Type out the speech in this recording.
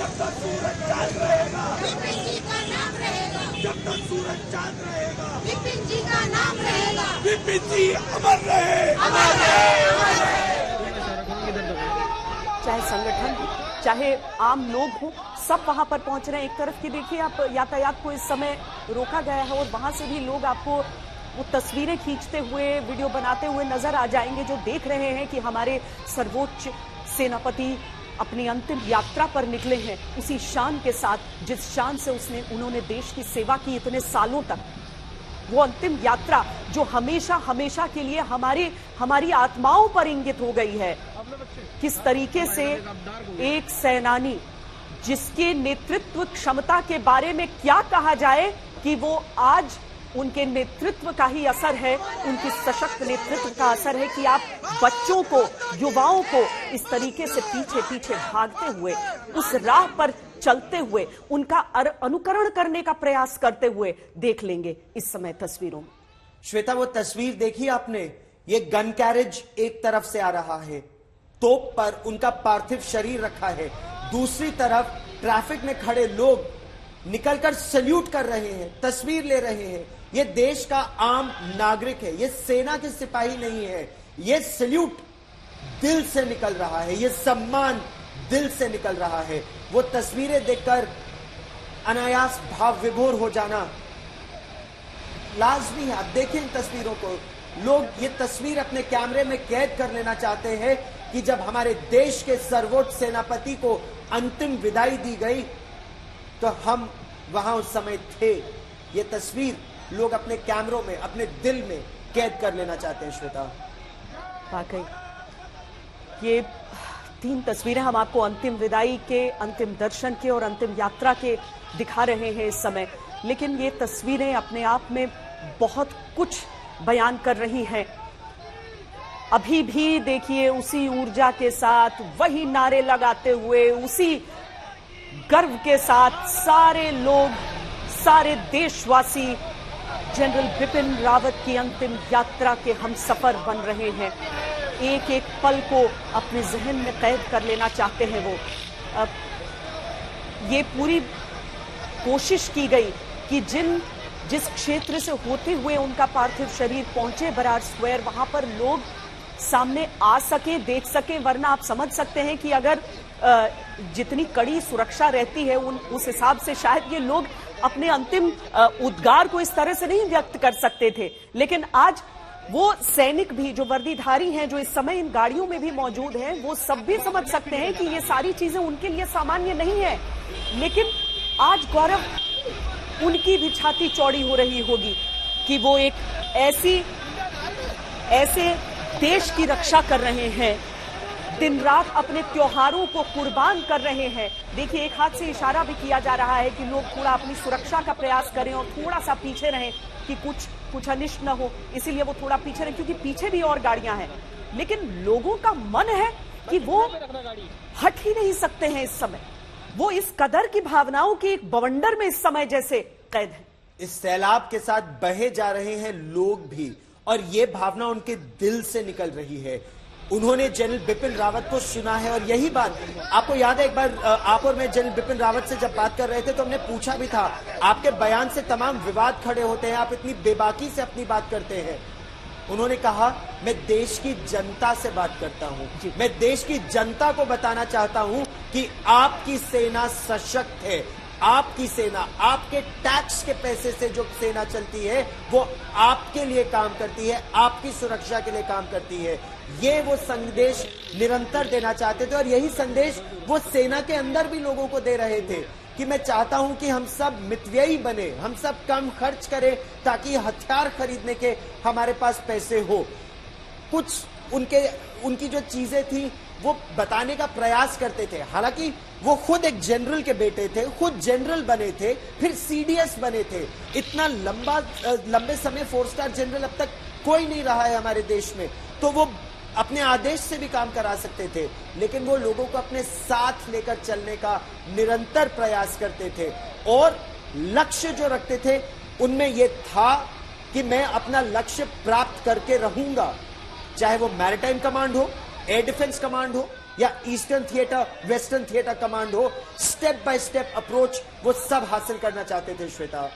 जब तक सूरज चांद रहेगा, विपिन जी का नाम रहेगा। जब तक सूरज चांद रहेगा, विपिन जी का नाम रहेगा। विपिन जी अमर रहे, अमर रहे, अमर रहे। चाहे संगठन हो, चाहे आम लोग हो, सब वहां पर पहुंच रहे हैं। एक तरफ की देखिए आप, यातायात को इस समय रोका गया है और वहां से भी लोग आपको वो तस्वीरें खींचते हुए, वीडियो बनाते हुए नजर आ जाएंगे, जो देख रहे हैं कि हमारे सर्वोच्च सेनापति अपनी अंतिम यात्रा पर निकले हैं उसी शान के साथ जिस शान से उन्होंने देश की सेवा की इतने सालों तक। वो अंतिम यात्रा जो हमेशा हमेशा के लिए हमारी आत्माओं पर इंगित हो गई है। किस तरीके से एक सेनानी जिसके नेतृत्व क्षमता के बारे में क्या कहा जाए कि वो आज उनके नेतृत्व का ही असर है, उनकी सशक्त नेतृत्व का असर है कि आप बच्चों को, युवाओं को इस तरीके से पीछे पीछे भागते हुए, उस राह पर चलते हुए, उनका अनुकरण करने का प्रयास करते हुए देख लेंगे इस समय तस्वीरों में। श्वेता, वो तस्वीर देखी आपने? ये गन कैरेज एक तरफ से आ रहा है, तोप पर उनका पार्थिव शरीर रखा है, दूसरी तरफ ट्रैफिक में खड़े लोग निकलकर सल्यूट कर रहे हैं, तस्वीर ले रहे हैं। ये देश का आम नागरिक है, ये सेना के सिपाही नहीं है। ये सल्यूट दिल से निकल रहा है, ये सम्मान दिल से निकल रहा है। वो तस्वीरें देखकर अनायास भाव विभोर हो जाना लाजमी है। आप देखें इन तस्वीरों को, लोग ये तस्वीर अपने कैमरे में कैद कर लेना चाहते हैं कि जब हमारे देश के सर्वोच्च सेनापति को अंतिम विदाई दी गई तो हम वहां उस समय थे। ये तस्वीर लोग अपने कैमरों में, अपने दिल में कैद कर लेना चाहते हैं। श्वेता, वाकई ये 3 तस्वीरें हम आपको अंतिम विदाई के, अंतिम दर्शन के और अंतिम यात्रा के दिखा रहे हैं इस समय, लेकिन ये तस्वीरें अपने आप में बहुत कुछ बयान कर रही हैं। अभी भी देखिए उसी ऊर्जा के साथ, वही नारे लगाते हुए, उसी गर्व के साथ सारे लोग, सारे देशवासी जनरल बिपिन रावत की अंतिम यात्रा के हम सफर बन रहे हैं। एक एक पल को अपने जहन में कैद कर लेना चाहते हैं वो। अब ये पूरी कोशिश की गई कि जिस क्षेत्र से होते हुए उनका पार्थिव शरीर पहुंचे बरार स्क्वायर, वहां पर लोग सामने आ सके, देख सके, वरना आप समझ सकते हैं कि अगर जितनी कड़ी सुरक्षा रहती है उस हिसाब से शायद ये लोग अपने अंतिम उद्गार को इस तरह से नहीं व्यक्त कर सकते थे। लेकिन आज वो सैनिक भी जो वर्दीधारी हैं, जो इस समय इन गाड़ियों में भी मौजूद हैं, वो सब भी समझ सकते हैं कि ये सारी चीजें उनके लिए सामान्य नहीं है। लेकिन आज गौरव उनकी भी छाती चौड़ी हो रही होगी कि वो एक ऐसे देश की रक्षा कर रहे हैं, दिन रात अपने त्योहारों को कुर्बान कर रहे हैं। देखिए एक हाथ से इशारा भी किया जा रहा है कि लोग थोड़ा अपनी सुरक्षा का प्रयास करें और थोड़ा सा पीछे रहें कि कुछ अनिष्ट न हो, इसीलिए वो थोड़ा पीछे रहें, क्योंकि पीछे भी और गाड़ियां हैं। लेकिन लोगों का मन है कि वो हट ही नहीं सकते हैं इस समय। वो इस कदर की भावनाओं की एक बवंडर में इस समय जैसे कैद है। इस सैलाब के साथ बहे जा रहे हैं लोग भी, और ये भावना उनके दिल से निकल रही है। उन्होंने जनरल बिपिन रावत को सुना है, और यही बात आपको याद है, एक बार आप और मैं जनरल बिपिन रावत से जब बात कर रहे थे तो हमने पूछा भी था, आपके बयान से तमाम विवाद खड़े होते हैं, आप इतनी बेबाकी से अपनी बात करते हैं। उन्होंने कहा, मैं देश की जनता से बात करता हूं, मैं देश की जनता को बताना चाहता हूं कि आपकी सेना सशक्त है। आपकी सेना, आपके टैक्स के पैसे से जो सेना चलती है वो आपके लिए काम करती है, आपकी सुरक्षा के लिए काम करती है। ये वो संदेश निरंतर देना चाहते थे, और यही संदेश वो सेना के अंदर भी लोगों को दे रहे थे कि मैं चाहता हूं कि हम सब मितव्ययी बने, हम सब कम खर्च करें ताकि हथियार खरीदने के हमारे पास पैसे हो। कुछ उनकी जो चीजें थी वो बताने का प्रयास करते थे। हालांकि वो खुद एक जनरल के बेटे थे, खुद जनरल बने थे, फिर सीडीएस बने थे। इतना लंबे समय 4 स्टार जनरल अब तक कोई नहीं रहा है हमारे देश में, तो वो अपने आदेश से भी काम करा सकते थे, लेकिन वो लोगों को अपने साथ लेकर चलने का निरंतर प्रयास करते थे। और लक्ष्य जो रखते थे उनमें यह था कि मैं अपना लक्ष्य प्राप्त करके रहूंगा, चाहे वो मैरीटाइम कमांड हो, एयर डिफेंस कमांड हो, या eastern theatre, western theatre command हो, स्टेप बाय स्टेप अप्रोच वो सब हासिल करना चाहते थे श्वेता।